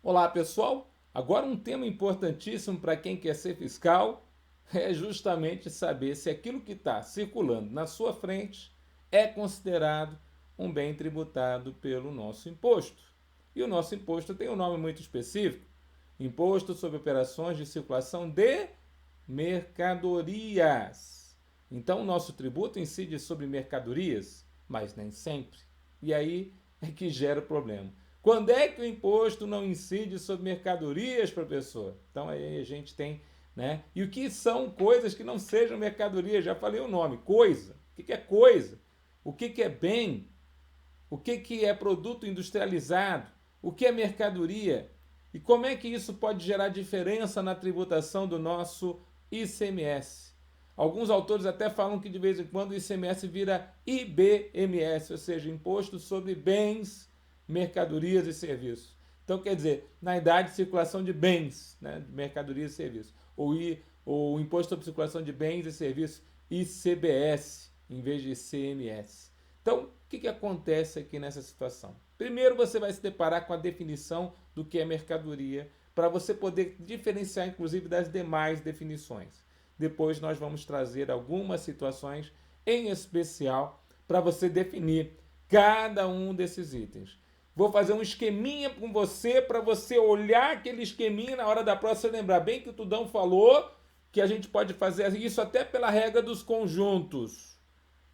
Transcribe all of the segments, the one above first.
Olá, pessoal. Agora um tema importantíssimo para quem quer ser fiscal é justamente saber se aquilo que está circulando na sua frente é considerado um bem tributado pelo nosso imposto. E o nosso imposto tem um nome muito específico: Imposto sobre Operações de Circulação de Mercadorias. Então, o nosso tributo incide sobre mercadorias, mas nem sempre. E aí é que gera o problema. Quando é que o imposto não incide sobre mercadorias, professor? Então aí a gente tem, né? E o que são coisas que não sejam mercadorias? Já falei o nome, coisa. O que é coisa? O que é bem? O que é produto industrializado? O que é mercadoria? E como é que isso pode gerar diferença na tributação do nosso ICMS? Alguns autores até falam que de vez em quando o ICMS vira IBMS, ou seja, Imposto sobre Bens, Mercadorias e Serviços. Então, quer dizer, na idade de circulação de bens, né, de mercadorias e serviços, ou Imposto sobre Circulação de Bens e Serviços, ICBS, em vez de ICMS. Então, o que acontece aqui nessa situação? Primeiro, você vai se deparar com a definição do que é mercadoria, para você poder diferenciar, inclusive, das demais definições. Depois, nós vamos trazer algumas situações em especial para você definir cada um desses itens. Vou fazer um esqueminha com você para você olhar aquele esqueminha na hora da prova, você lembrar bem que o Tudão falou que a gente pode fazer isso até pela regra dos conjuntos.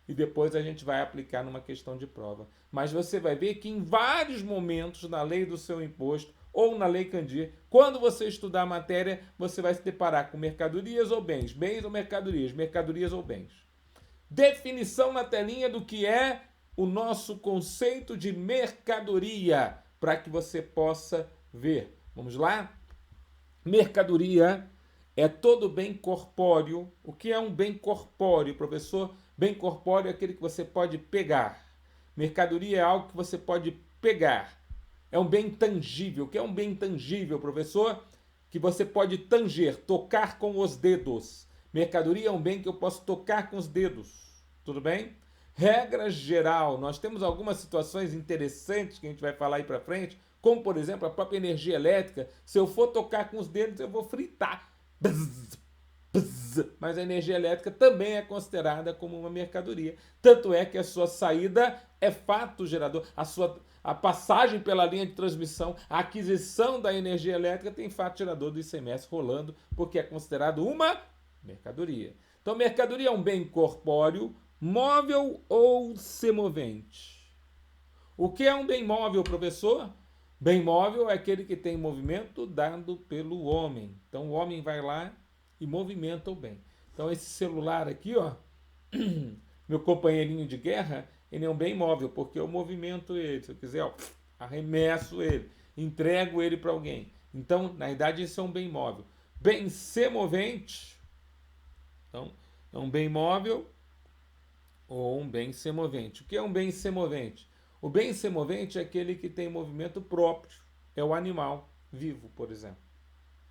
E depois a gente vai aplicar numa questão de prova. Mas você vai ver que em vários momentos na lei do seu imposto ou na lei Candir, quando você estudar a matéria, você vai se deparar com mercadorias ou bens, bens ou mercadorias, mercadorias ou bens. Definição na telinha do que é o nosso conceito de mercadoria, para que você possa ver. Vamos lá? Mercadoria é todo bem corpóreo. O que é um bem corpóreo, professor? Bem corpóreo é aquele que você pode pegar. Mercadoria é algo que você pode pegar. É um bem tangível. O que é um bem tangível, professor? Que você pode tanger, tocar com os dedos. Mercadoria é um bem que eu posso tocar com os dedos. Tudo bem? Regra geral, nós temos algumas situações interessantes que a gente vai falar aí para frente, como por exemplo a própria energia elétrica. Se eu for tocar com os dedos, eu vou fritar. Bzz, bzz. Mas a energia elétrica também é considerada como uma mercadoria. Tanto é que a sua saída é fato gerador. A passagem pela linha de transmissão, a aquisição da energia elétrica tem fato gerador do ICMS rolando, porque é considerado uma mercadoria. Então, mercadoria é um bem corpóreo, móvel ou semovente. O que é um bem móvel, professor? Bem móvel é aquele que tem movimento dado pelo homem. Então o homem vai lá e movimenta o bem. Então esse celular aqui, ó, meu companheirinho de guerra, ele é um bem móvel, porque eu movimento ele. Se eu quiser, ó, arremesso ele, entrego ele para alguém. Então, na verdade, isso é um bem móvel. Bem semovente, então, é um bem móvel ou um bem semovente. O que é um bem semovente? O bem semovente é aquele que tem movimento próprio, é o animal vivo, por exemplo.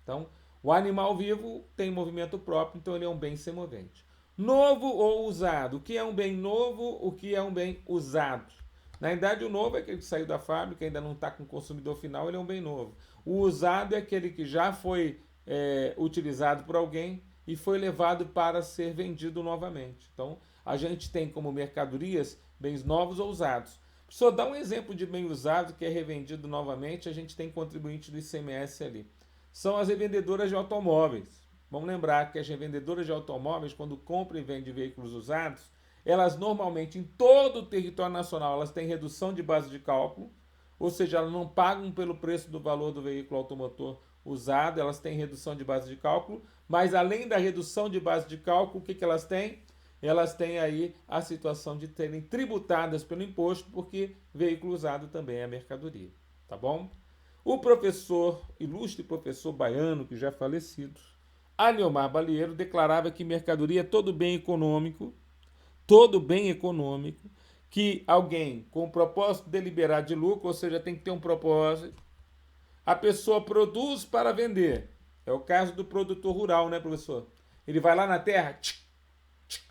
Então, o animal vivo tem movimento próprio, então ele é um bem semovente. Novo ou usado? O que é um bem novo? O que é um bem usado? Na verdade, o novo é aquele que saiu da fábrica, ainda não está com o consumidor final, ele é um bem novo. O usado é aquele que já foi utilizado por alguém e foi levado para ser vendido novamente. Então, a gente tem como mercadorias bens novos ou usados. Só dá um exemplo de bem usado que é revendido novamente, a gente tem contribuinte do ICMS ali. São as revendedoras de automóveis. Vamos lembrar que as revendedoras de automóveis, quando compram e vendem veículos usados, elas normalmente, em todo o território nacional, elas têm redução de base de cálculo, ou seja, elas não pagam pelo preço do valor do veículo automotor usado, elas têm redução de base de cálculo, mas além da redução de base de cálculo, o que elas têm? Elas têm aí a situação de terem tributadas pelo imposto, porque veículo usado também é mercadoria, tá bom? O professor, ilustre professor baiano, que já é falecido, Aniomar Balieiro, declarava que mercadoria é todo bem econômico, que alguém com o propósito deliberado de lucro, ou seja, tem que ter um propósito, a pessoa produz para vender. É o caso do produtor rural, né, professor? Ele vai lá na terra, tchic, tchic,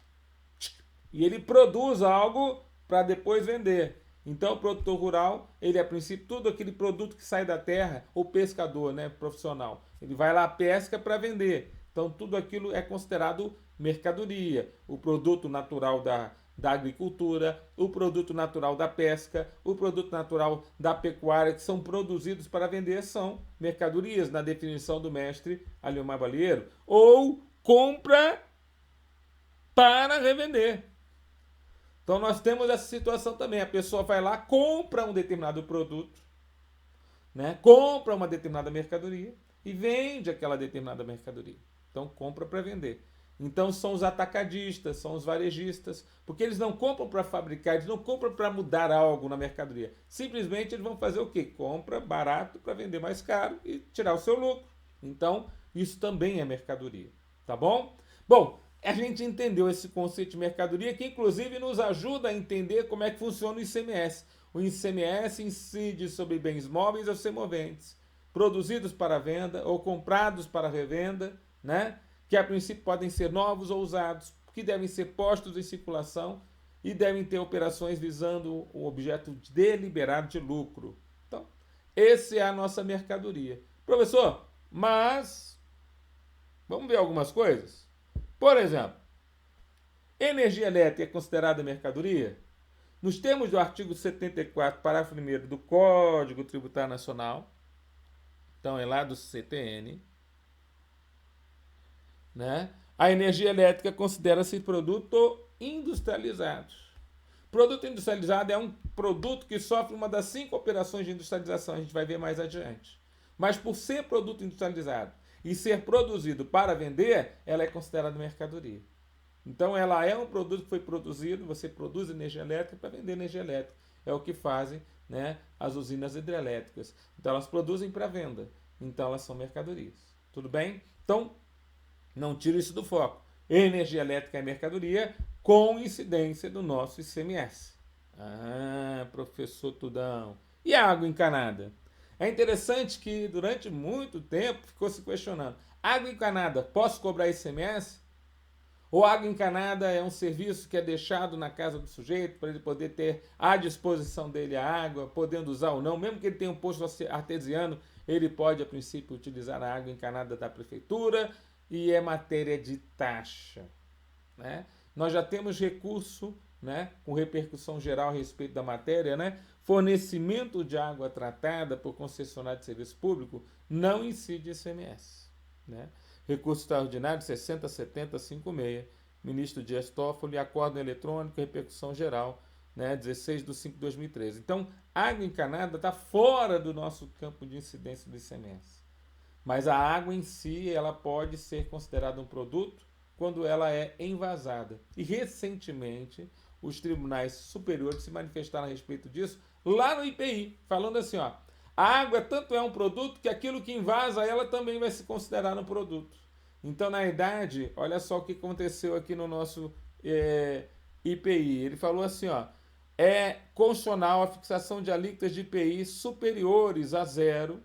tchic, e ele produz algo para depois vender. Então, o produtor rural, ele, a princípio, tudo aquele produto que sai da terra, o pescador, né, profissional, ele vai lá, pesca para vender. Então, tudo aquilo é considerado mercadoria. O produto natural da agricultura, o produto natural da pesca, o produto natural da pecuária, que são produzidos para vender, são mercadorias, na definição do mestre Aliomar Balieiro. Ou compra para revender. Então nós temos essa situação também. A pessoa vai lá, compra um determinado produto, né? Compra uma determinada mercadoria e vende aquela determinada mercadoria. Então compra para vender. Então são os atacadistas, são os varejistas, porque eles não compram para fabricar, eles não compram para mudar algo na mercadoria. Simplesmente eles vão fazer o quê? Compra barato para vender mais caro e tirar o seu lucro. Então isso também é mercadoria, tá bom? Bom, a gente entendeu esse conceito de mercadoria que inclusive nos ajuda a entender como é que funciona o ICMS. O ICMS incide sobre bens móveis ou semoventes, produzidos para venda ou comprados para revenda, né? Que a princípio podem ser novos ou usados, que devem ser postos em circulação e devem ter operações visando o objeto deliberado de lucro. Então, essa é a nossa mercadoria. Professor, mas vamos ver algumas coisas? Por exemplo, energia elétrica é considerada mercadoria? Nos termos do artigo 74, parágrafo 1º do Código Tributário Nacional, então é lá do CTN, né? A energia elétrica considera-se produto industrializado. Produto industrializado é um produto que sofre uma das 5 operações de industrialização, a gente vai ver mais adiante. Mas por ser produto industrializado e ser produzido para vender, ela é considerada mercadoria. Então ela é um produto que foi produzido, você produz energia elétrica para vender energia elétrica. É o que fazem, né, as usinas hidrelétricas. Então elas produzem para venda. Então elas são mercadorias. Tudo bem? Então, não tira isso do foco. Energia elétrica é mercadoria com incidência do nosso ICMS. Ah, professor Tudão. E a água encanada? É interessante que durante muito tempo ficou se questionando. Água encanada, posso cobrar ICMS? Ou água encanada é um serviço que é deixado na casa do sujeito para ele poder ter à disposição dele a água, podendo usar ou não, mesmo que ele tenha um poço artesiano, ele pode, a princípio, utilizar a água encanada da prefeitura e é matéria de taxa, né? Nós já temos recurso, né, com repercussão geral a respeito da matéria, né? Fornecimento de água tratada por concessionário de serviço público não incide ICMS, né? Recurso extraordinário 607056, ministro Dias Toffoli, acordo eletrônico, repercussão geral, né, 16/5/2013. Então, água encanada está fora do nosso campo de incidência do ICMS. Mas a água em si, ela pode ser considerada um produto quando ela é envasada. E recentemente, os tribunais superiores se manifestaram a respeito disso lá no IPI, falando assim, ó, a água tanto é um produto que aquilo que invasa ela também vai se considerar um produto. Então, na verdade, olha só o que aconteceu aqui no nosso IPI. Ele falou assim, ó, é constitucional a fixação de alíquotas de IPI superiores a zero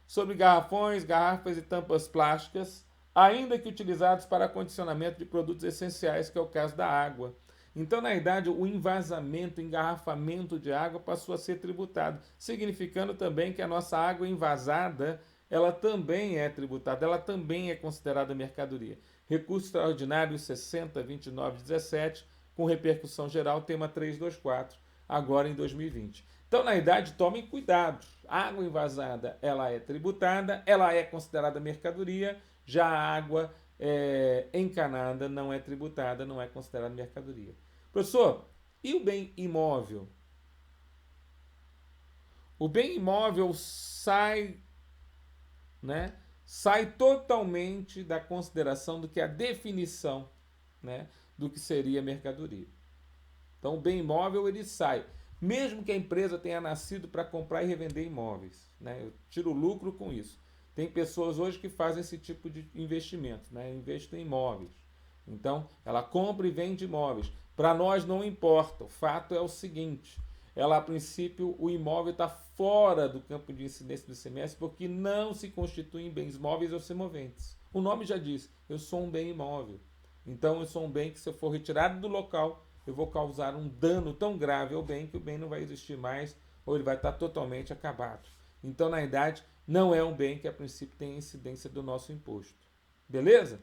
sobre garrafões, garrafas e tampas plásticas, ainda que utilizados para acondicionamento de produtos essenciais, que é o caso da água. Então, na verdade, o envasamento, engarrafamento de água passou a ser tributado, significando também que a nossa água envasada, ela também é tributada, ela também é considerada mercadoria. Recurso extraordinário 602917, com repercussão geral, tema 324, agora em 2020. Então, na verdade, tomem cuidado. A água envasada, ela é tributada, ela é considerada mercadoria, já a água encanada não é tributada, não é considerada mercadoria. Professor, e o bem imóvel? O bem imóvel sai, né, sai totalmente da consideração do que é a definição, né, do que seria mercadoria. Então, o bem imóvel, ele sai. Mesmo que a empresa tenha nascido para comprar e revender imóveis, né, eu tiro lucro com isso. Tem pessoas hoje que fazem esse tipo de investimento, né, investem em imóveis. Então, ela compra e vende imóveis. Para nós não importa, o fato é o seguinte, ela, a princípio, o imóvel está fora do campo de incidência do ICMS porque não se constituem bens móveis ou semoventes. O nome já diz, eu sou um bem imóvel. Então, eu sou um bem que, se eu for retirado do local eu vou causar um dano tão grave ao bem que o bem não vai existir mais ou ele vai estar totalmente acabado. Então, na verdade, não é um bem que a princípio tem incidência do nosso imposto. Beleza?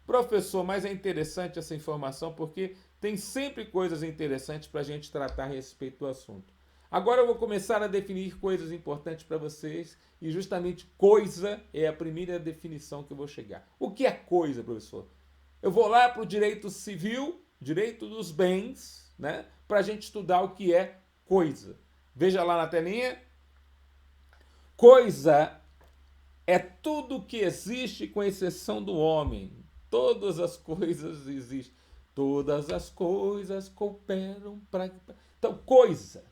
Professor, mas é interessante essa informação porque tem sempre coisas interessantes para a gente tratar a respeito do assunto. Agora eu vou começar a definir coisas importantes para vocês e justamente coisa é a primeira definição que eu vou chegar. O que é coisa, professor? Eu vou lá para o direito civil, direito dos bens, né, para a gente estudar o que é coisa. Veja lá na telinha. Coisa é tudo que existe com exceção do homem. Todas as coisas existem. Todas as coisas cooperam para... Então, coisa.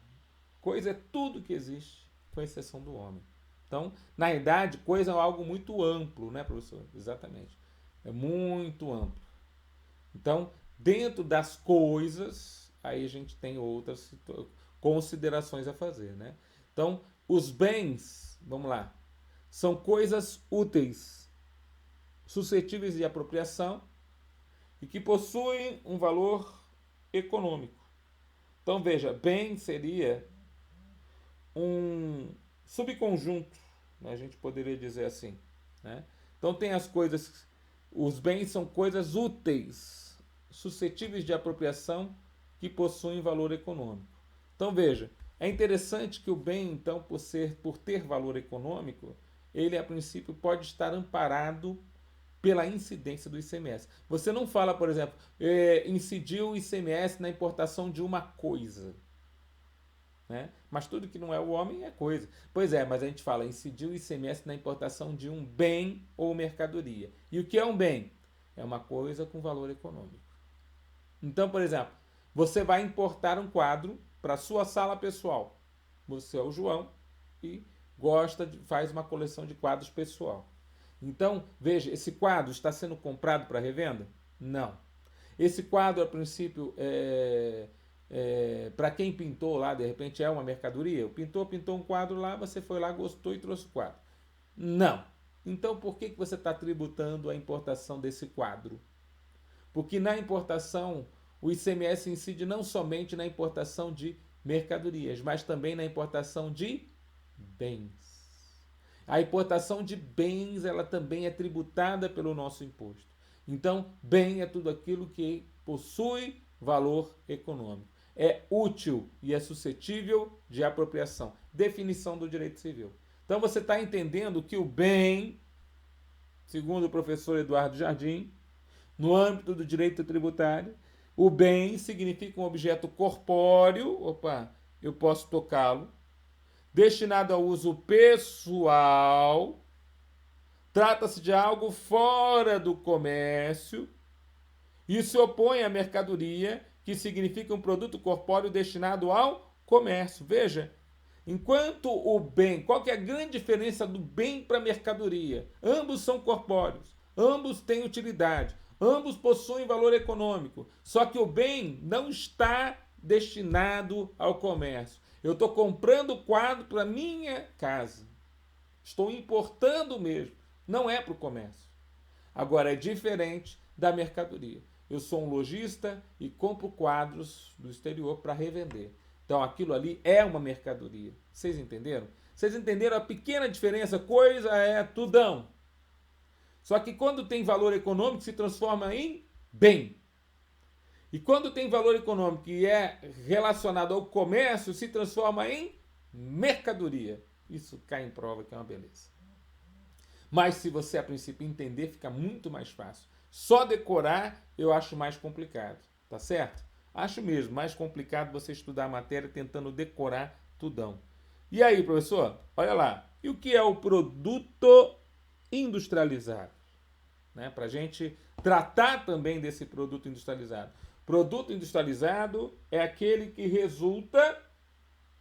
Coisa é tudo que existe com exceção do homem. Então, na verdade, coisa é algo muito amplo, né, professor? Exatamente. É muito amplo. Então, dentro das coisas, aí a gente tem outras considerações a fazer, né? Então, os bens, vamos lá, são coisas úteis, suscetíveis de apropriação e que possuem um valor econômico. Então, veja, bem seria um subconjunto, né? A gente poderia dizer assim, né? Então, tem as coisas, os bens são coisas úteis, suscetíveis de apropriação que possuem valor econômico. Então, veja, é interessante que o bem, então, por ter valor econômico, ele, a princípio, pode estar amparado pela incidência do ICMS. Você não fala, por exemplo, incidiu o ICMS na importação de uma coisa, né? Mas tudo que não é o homem é coisa. Pois é, mas a gente fala, incidiu o ICMS na importação de um bem ou mercadoria. E o que é um bem? É uma coisa com valor econômico. Então, por exemplo, você vai importar um quadro para sua sala pessoal. Você é o João e faz uma coleção de quadros pessoal. Então, veja, esse quadro está sendo comprado para revenda? Não. Esse quadro, a princípio, para quem pintou lá, de repente, é uma mercadoria? O pintor pintou um quadro lá, você foi lá, gostou e trouxe o quadro. Não. Então, por que você está tributando a importação desse quadro? Porque na importação, o ICMS incide não somente na importação de mercadorias, mas também na importação de bens. A importação de bens, ela também é tributada pelo nosso imposto. Então, bem é tudo aquilo que possui valor econômico. É útil e é suscetível de apropriação. Definição do direito civil. Então, você está entendendo que o bem, segundo o professor Eduardo Jardim, no âmbito do direito tributário, o bem significa um objeto corpóreo, eu posso tocá-lo, destinado ao uso pessoal, trata-se de algo fora do comércio e se opõe à mercadoria, que significa um produto corpóreo destinado ao comércio. Veja, enquanto o bem, qual que é a grande diferença do bem para a mercadoria? Ambos são corpóreos, ambos têm utilidade, ambos possuem valor econômico, só que o bem não está destinado ao comércio. Eu estou comprando quadro para minha casa. Estou importando mesmo. Não é para o comércio. Agora, é diferente da mercadoria. Eu sou um lojista e compro quadros do exterior para revender. Então, aquilo ali é uma mercadoria. Vocês entenderam? Vocês entenderam a pequena diferença? Coisa é tudão. Só que quando tem valor econômico, se transforma em bem. E quando tem valor econômico e é relacionado ao comércio, se transforma em mercadoria. Isso cai em prova que é uma beleza. Mas se você, a princípio, entender, fica muito mais fácil. Só decorar eu acho mais complicado, tá certo? Acho mesmo mais complicado você estudar a matéria tentando decorar tudão. E aí, professor? Olha lá. E o que é o produto industrializado? Né? Para a gente tratar também desse produto industrializado. Produto industrializado é aquele que resulta...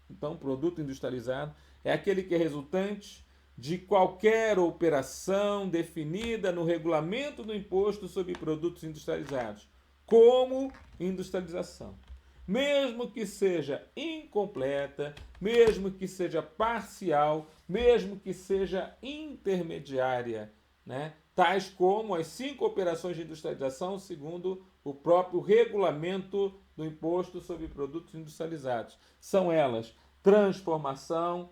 Então, produto industrializado é aquele que é resultante de qualquer operação definida no regulamento do imposto sobre produtos industrializados, como industrialização. Mesmo que seja incompleta, mesmo que seja parcial, mesmo que seja intermediária, né? Tais como as 5 operações de industrialização, segundo o próprio regulamento do imposto sobre produtos industrializados. São elas: transformação,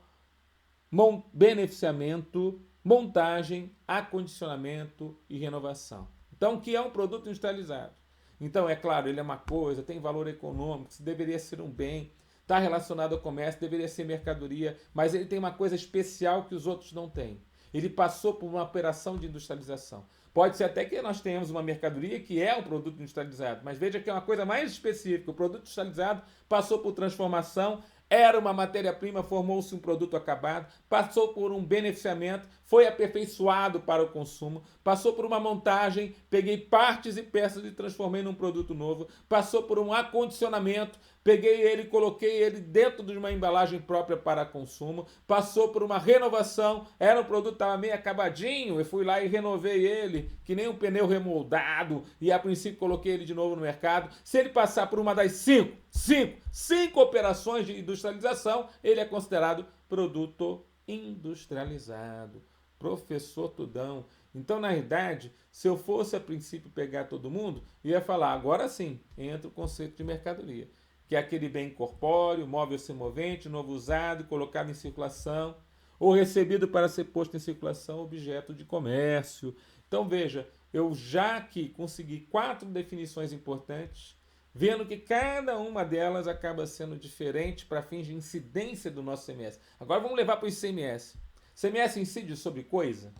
beneficiamento, montagem, acondicionamento e renovação. Então, o que é um produto industrializado? Então, é claro, ele é uma coisa, tem valor econômico, deveria ser um bem, está relacionado ao comércio, deveria ser mercadoria, mas ele tem uma coisa especial que os outros não têm. Ele passou por uma operação de industrialização. Pode ser até que nós tenhamos uma mercadoria que é um produto industrializado, mas veja que é uma coisa mais específica. O produto industrializado passou por transformação, era uma matéria-prima, formou-se um produto acabado, passou por um beneficiamento, foi aperfeiçoado para o consumo, passou por uma montagem, peguei partes e peças e transformei num produto novo, passou por um acondicionamento, peguei ele e coloquei ele dentro de uma embalagem própria para consumo, passou por uma renovação, era um produto que estava meio acabadinho, eu fui lá e renovei ele, que nem um pneu remoldado, e a princípio coloquei ele de novo no mercado. Se ele passar por uma das cinco operações de industrialização, ele é considerado produto industrializado. Professor Tudão. Então, na verdade, se eu fosse a princípio pegar todo mundo, ia falar, agora sim, entra o conceito de mercadoria, que é aquele bem corpóreo, móvel semovente, novo usado, colocado em circulação, ou recebido para ser posto em circulação, objeto de comércio. Então, veja, eu já aqui consegui 4 definições importantes, vendo que cada uma delas acaba sendo diferente para fins de incidência do nosso ICMS. Agora vamos levar para o ICMS. ICMS incide sobre coisa?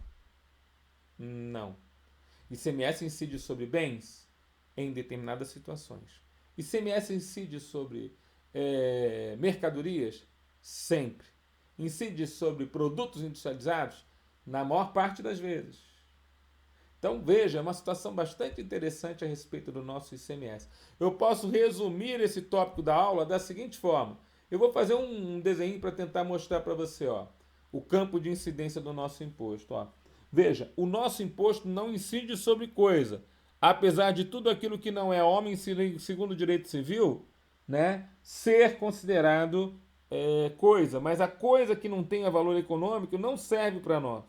Não. ICMS incide sobre bens? Em determinadas situações. ICMS incide sobre mercadorias? Sempre. Incide sobre produtos industrializados? Na maior parte das vezes. Então, veja, é uma situação bastante interessante a respeito do nosso ICMS. Eu posso resumir esse tópico da aula da seguinte forma. Eu vou fazer um desenho para tentar mostrar para você, ó, o campo de incidência do nosso imposto. Ó. Veja, o nosso imposto não incide sobre coisa. Apesar de tudo aquilo que não é homem segundo o direito civil, né, ser considerado coisa. Mas a coisa que não tenha valor econômico não serve para nós.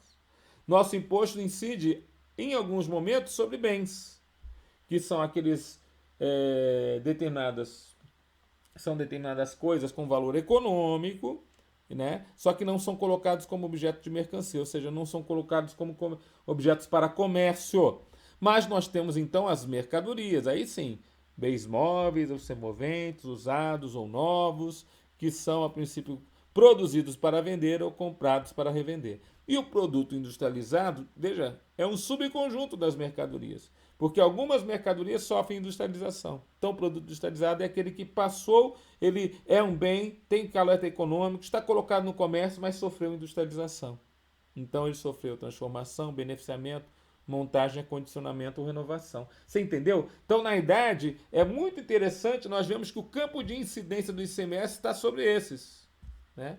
Nosso imposto incide em alguns momentos sobre bens, que são aqueles determinadas coisas com valor econômico, né? Só que não são colocados como objeto de mercancia, ou seja, não são colocados como objetos para comércio. Mas nós temos então as mercadorias, aí sim, bens móveis ou semoventes, usados ou novos, que são a princípio produzidos para vender ou comprados para revender. E o produto industrializado, veja, é um subconjunto das mercadorias, porque algumas mercadorias sofrem industrialização. Então, o produto industrializado é aquele que passou, ele é um bem, tem caráter econômico, está colocado no comércio, mas sofreu industrialização. Então, ele sofreu transformação, beneficiamento, montagem, acondicionamento ou renovação. Você entendeu? Então, na idade, é muito interessante, nós vemos que o campo de incidência do ICMS está sobre esses. Né?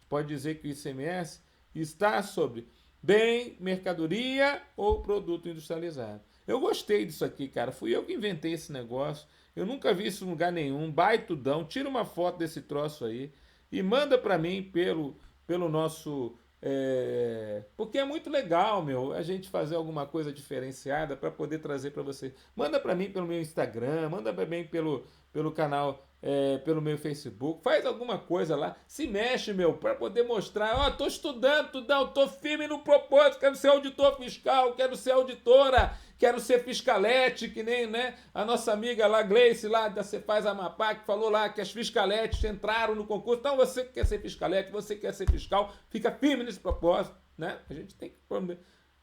Pode dizer que o ICMS está sobre bem, mercadoria ou produto industrializado. Eu gostei disso aqui, cara. Fui eu que inventei esse negócio. Eu nunca vi isso em lugar nenhum. Baitudão. Tira uma foto desse troço aí e manda para mim pelo nosso... porque é muito legal, meu, a gente fazer alguma coisa diferenciada para poder trazer para você. Manda para mim pelo meu Instagram, manda para mim pelo canal, pelo meu Facebook, faz alguma coisa lá, se mexe, meu, para poder mostrar, ó, tô estudando, Tudão, tô firme no propósito, quero ser auditor fiscal, quero ser auditora, quero ser fiscalete, que nem, né, a nossa amiga lá, Gleice, lá da Cefaz Amapá, que falou lá que as fiscaletes entraram no concurso. Então, você que quer ser fiscalete, você que quer ser fiscal, fica firme nesse propósito, né? A gente tem que,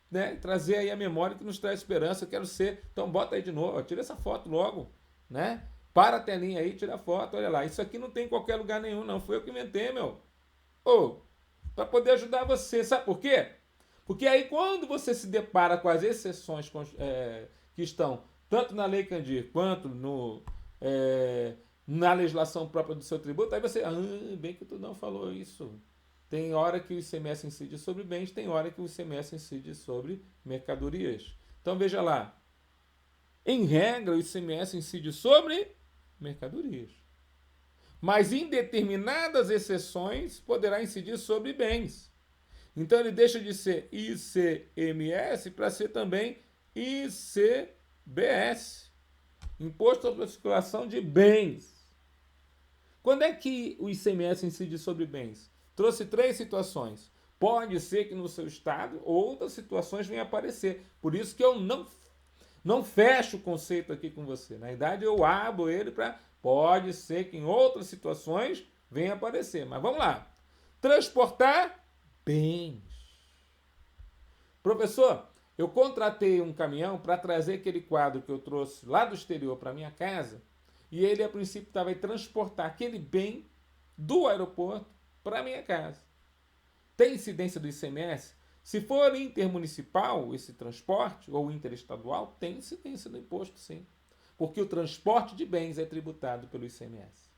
né, trazer aí a memória que nos traz esperança. Eu quero ser, então bota aí de novo, ó, tira essa foto logo, né? Para a telinha aí, tira a foto, olha lá. Isso aqui não tem em qualquer lugar nenhum, não. Foi eu que inventei, meu. Para poder ajudar você. Sabe por quê? Porque aí quando você se depara com as exceções que estão tanto na Lei Candir quanto na legislação própria do seu tributo, aí você, bem que tu não falou isso. Tem hora que o ICMS incide sobre bens, tem hora que o ICMS incide sobre mercadorias. Então veja lá, em regra o ICMS incide sobre mercadorias. Mas em determinadas exceções poderá incidir sobre bens. Então ele deixa de ser ICMS para ser também ICBS. Imposto sobre a circulação de bens. Quando é que o ICMS incide sobre bens? Trouxe 3 situações. Pode ser que no seu estado outras situações venham a aparecer. Por isso que eu não fecho o conceito aqui com você. Na verdade, eu abro ele para... Pode ser que em outras situações venha a aparecer. Mas vamos lá. Transportar bens. Professor, eu contratei um caminhão para trazer aquele quadro que eu trouxe lá do exterior para minha casa e ele, a princípio, vai transportar aquele bem do aeroporto para minha casa. Tem incidência do ICMS? Se for intermunicipal esse transporte, ou interestadual, tem incidência do imposto, sim. Porque o transporte de bens é tributado pelo ICMS.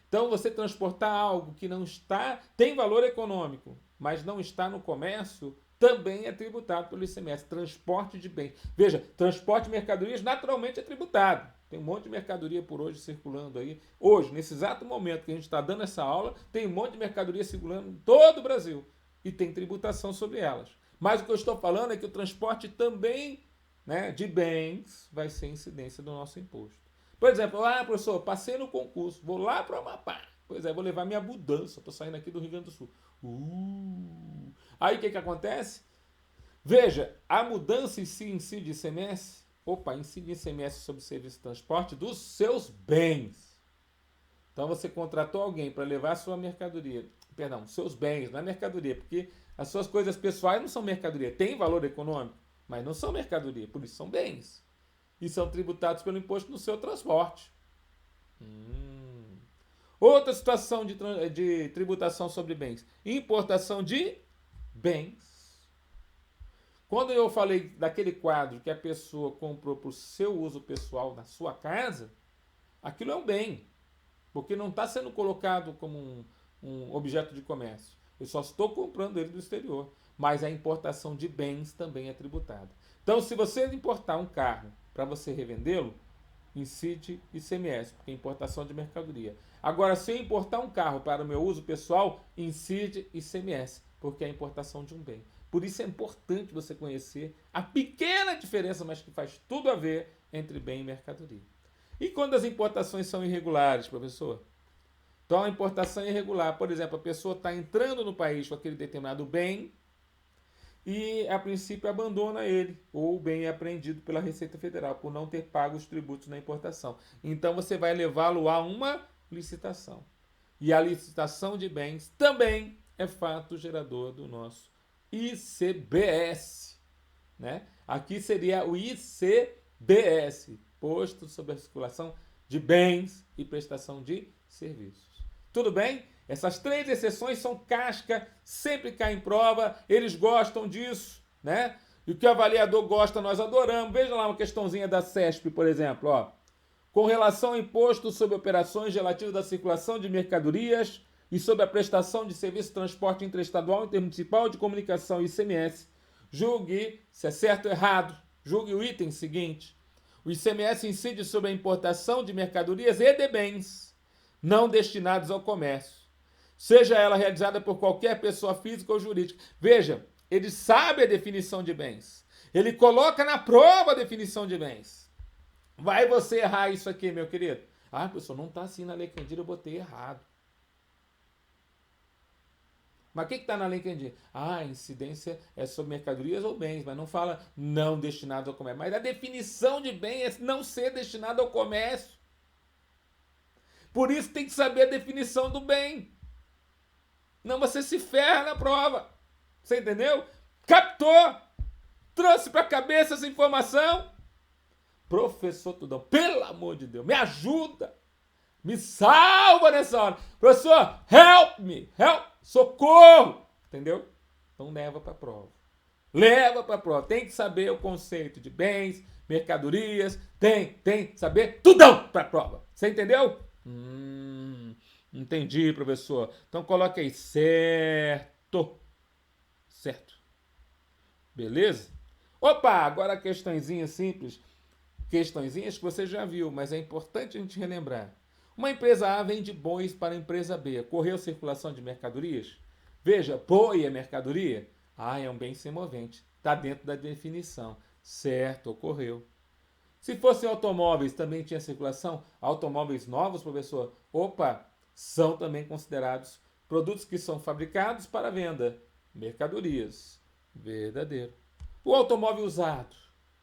Então, você transportar algo que não está, tem valor econômico, mas não está no comércio, também é tributado pelo ICMS. Transporte de bens. Veja, transporte de mercadorias naturalmente é tributado. Tem um monte de mercadoria por hoje circulando aí. Hoje, nesse exato momento que a gente está dando essa aula, tem um monte de mercadoria circulando em todo o Brasil. E tem tributação sobre elas. Mas o que eu estou falando é que o transporte também, né, de bens vai ser incidência do nosso imposto. Por exemplo, professor, passei no concurso, vou lá para o Amapá. Pois é, vou levar minha mudança, estou saindo aqui do Rio Grande do Sul. Aí o que acontece? Veja, a mudança em si incide ICMS. Incide ICMS sobre o serviço de transporte dos seus bens. Então você contratou alguém para levar a sua mercadoria, seus bens, não é mercadoria, porque as suas coisas pessoais não são mercadoria, tem valor econômico, mas não são mercadoria, por isso são bens. E são tributados pelo imposto no seu transporte. Outra situação de tributação sobre bens, importação de bens. Quando eu falei daquele quadro que a pessoa comprou para o seu uso pessoal na sua casa, aquilo é um bem, porque não está sendo colocado como um objeto de comércio. Eu só estou comprando ele do exterior. Mas a importação de bens também é tributada. Então, se você importar um carro para você revendê-lo, incide ICMS, porque é importação de mercadoria. Agora, se eu importar um carro para o meu uso pessoal, incide ICMS, porque é a importação de um bem. Por isso é importante você conhecer a pequena diferença, mas que faz tudo a ver entre bem e mercadoria. E quando as importações são irregulares, professor? Então, a importação é irregular. Por exemplo, a pessoa está entrando no país com aquele determinado bem e, a princípio, abandona ele, ou o bem é apreendido pela Receita Federal por não ter pago os tributos na importação. Então, você vai levá-lo a uma licitação. E a licitação de bens também é fato gerador do nosso ICBS. Né? Aqui seria o ICBS, Imposto sobre a Circulação de Bens e Prestação de Serviços. Tudo bem? Essas 3 exceções são casca, sempre cai em prova, eles gostam disso, né? E o que o avaliador gosta, nós adoramos. Veja lá uma questãozinha da CESP, por exemplo, ó. Com relação ao imposto sobre operações relativas à circulação de mercadorias e sobre a prestação de serviço de transporte interestadual, intermunicipal de comunicação e ICMS, julgue se é certo ou errado. Julgue o item seguinte. O ICMS incide sobre a importação de mercadorias e de bens não destinados ao comércio, seja ela realizada por qualquer pessoa física ou jurídica. Veja, ele sabe a definição de bens. Ele coloca na prova a definição de bens. Vai você errar isso aqui, meu querido? Professor, não está assim na Lei Candir, eu botei errado. Mas o que está na Lei Candir? A incidência é sobre mercadorias ou bens, mas não fala não destinado ao comércio. Mas a definição de bem é não ser destinado ao comércio. Por isso tem que saber a definição do bem. Não, você se ferra na prova. Você entendeu? Captou? Trouxe para a cabeça essa informação? Professor Tudão, pelo amor de Deus, me ajuda. Me salva nessa hora. Professor, help me. Help. Socorro. Entendeu? Então leva para a prova. Leva para a prova. Tem que saber o conceito de bens, mercadorias. Tem que saber tudão para a prova. Você entendeu? Entendi, professor. Então coloque aí, certo. Certo. Beleza? Agora questõezinhas simples. Questõezinhas que você já viu, mas é importante a gente relembrar. Uma empresa A vende bois para a empresa B. Ocorreu circulação de mercadorias? Veja, boi é mercadoria? É um bem semovente. Está dentro da definição. Certo, ocorreu. Se fossem automóveis, também tinha circulação? Automóveis novos, professor? Opa, são também considerados produtos que são fabricados para venda. Mercadorias. Verdadeiro. O automóvel usado,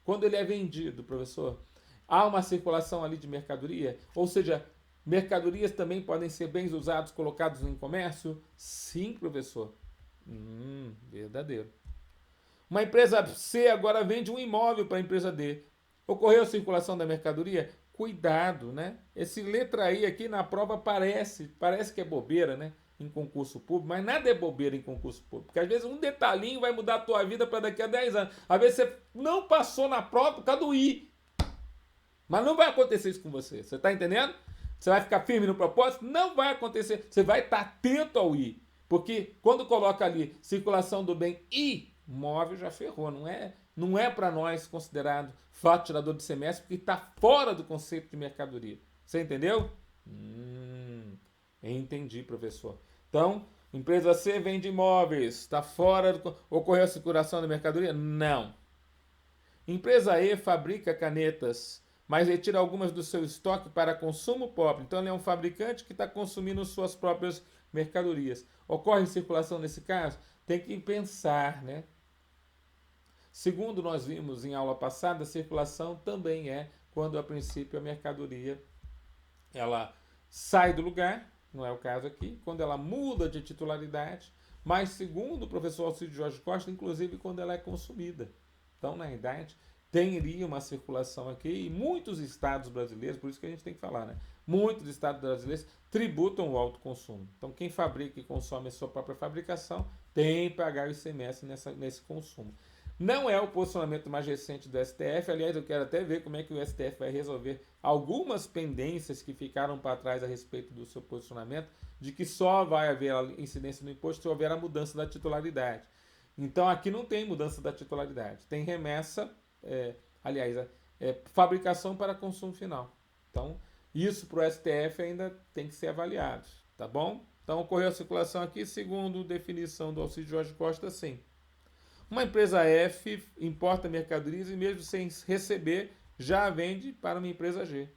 quando ele é vendido, professor, há uma circulação ali de mercadoria? Ou seja, mercadorias também podem ser bens usados colocados em comércio? Sim, professor. Verdadeiro. Uma empresa C agora vende um imóvel para a empresa D. Ocorreu circulação da mercadoria? Cuidado, né? Esse letra I aqui na prova parece que é bobeira, né? Em concurso público, mas nada é bobeira em concurso público. Porque às vezes um detalhinho vai mudar a tua vida para daqui a 10 anos. Às vezes você não passou na prova por causa do I. Mas não vai acontecer isso com você. Você está entendendo? Você vai ficar firme no propósito? Não vai acontecer. Você vai estar atento ao I. Porque quando coloca ali circulação do bem imóvel, já ferrou. Não é para nós considerado fato tirador de semestre, porque está fora do conceito de mercadoria. Você entendeu? Entendi, professor. Então, empresa C vende imóveis. Está fora do... Ocorreu a circulação da mercadoria? Não. Empresa E fabrica canetas, mas retira algumas do seu estoque para consumo próprio. Então, ele é um fabricante que está consumindo suas próprias mercadorias. Ocorre circulação nesse caso? Tem que pensar, né? Segundo nós vimos em aula passada, a circulação também é quando, a princípio, a mercadoria ela sai do lugar, não é o caso aqui, quando ela muda de titularidade, mas, segundo o professor Alcide Jorge Costa, inclusive quando ela é consumida. Então, na verdade, teria uma circulação aqui e muitos estados brasileiros, por isso que a gente tem que falar, né? Muitos estados brasileiros tributam o alto consumo. Então, quem fabrica e consome a sua própria fabricação tem que pagar o ICMS nesse consumo. Não é o posicionamento mais recente do STF, aliás, eu quero até ver como é que o STF vai resolver algumas pendências que ficaram para trás a respeito do seu posicionamento, de que só vai haver a incidência no imposto se houver a mudança da titularidade. Então, aqui não tem mudança da titularidade, tem remessa, fabricação para consumo final. Então, isso para o STF ainda tem que ser avaliado, tá bom? Então, ocorreu a circulação aqui, segundo definição do Alcide Jorge Costa, sim. Uma empresa F importa mercadorias e mesmo sem receber, já vende para uma empresa G,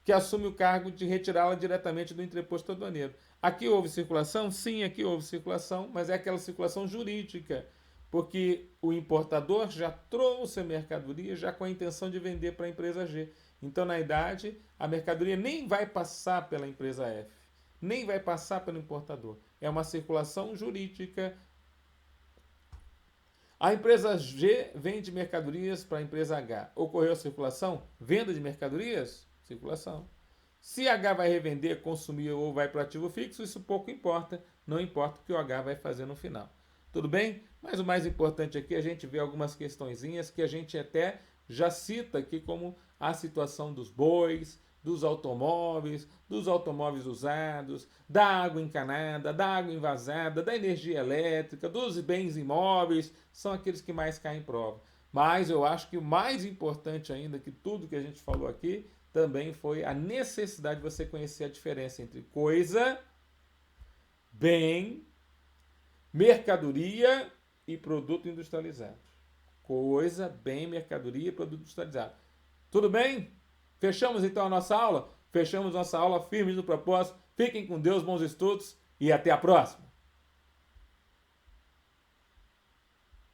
que assume o cargo de retirá-la diretamente do entreposto aduaneiro. Aqui houve circulação? Sim, aqui houve circulação, mas é aquela circulação jurídica, porque o importador já trouxe a mercadoria já com a intenção de vender para a empresa G. Então, na verdade, a mercadoria nem vai passar pela empresa F, nem vai passar pelo importador. É uma circulação jurídica. A empresa G vende mercadorias para a empresa H. Ocorreu a circulação? Venda de mercadorias? Circulação. Se H vai revender, consumir ou vai para o ativo fixo, isso pouco importa. Não importa o que o H vai fazer no final. Tudo bem? Mas o mais importante aqui é a gente ver algumas questõezinhas que a gente até já cita aqui, como a situação dos bois, dos automóveis usados, da água encanada, da água envasada, da energia elétrica, dos bens imóveis, são aqueles que mais caem em prova. Mas eu acho que o mais importante ainda que tudo que a gente falou aqui também foi a necessidade de você conhecer a diferença entre coisa, bem, mercadoria e produto industrializado. Coisa, bem, mercadoria e produto industrializado. Tudo bem? Fechamos então a nossa aula? Fechamos nossa aula firmes no propósito. Fiquem com Deus, bons estudos e até a próxima!